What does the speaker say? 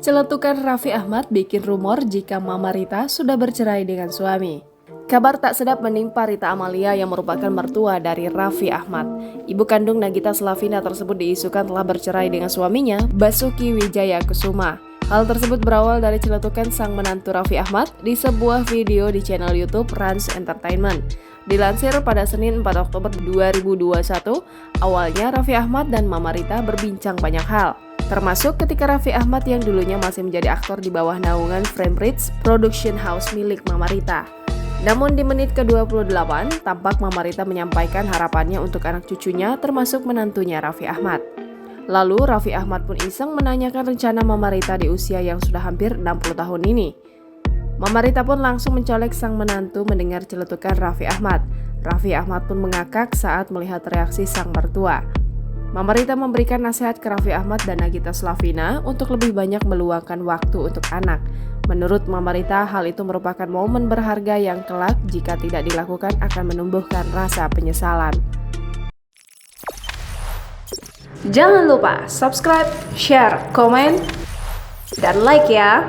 Celetukan Raffi Ahmad bikin rumor jika Mama Rita sudah bercerai dengan suami. Kabar tak sedap menimpa Rita Amalia yang merupakan mertua dari Raffi Ahmad. Ibu kandung Nagita Slavina tersebut diisukan telah bercerai dengan suaminya, Basuki Wijaya Kusuma. Hal tersebut berawal dari celetukan sang menantu Raffi Ahmad di sebuah video di channel YouTube Rans Entertainment. Dilansir pada Senin 4 Oktober 2021, awalnya Raffi Ahmad dan Mama Rita berbincang banyak hal, termasuk ketika Raffi Ahmad yang dulunya masih menjadi aktor di bawah naungan Framebridge Production House milik Mama Rita. Namun di menit ke-28, tampak Mama Rita menyampaikan harapannya untuk anak cucunya termasuk menantunya Raffi Ahmad. Lalu Raffi Ahmad pun iseng menanyakan rencana Mama Rita di usia yang sudah hampir 60 tahun ini. Mama Rita pun langsung mencolek sang menantu mendengar celetukan Raffi Ahmad. Raffi Ahmad pun mengakak saat melihat reaksi sang mertua. Mama Rita memberikan nasihat ke Raffi Ahmad dan Nagita Slavina untuk lebih banyak meluangkan waktu untuk anak. Menurut Mama Rita, hal itu merupakan momen berharga yang kelak jika tidak dilakukan akan menumbuhkan rasa penyesalan. Jangan lupa subscribe, share, komen, dan like ya!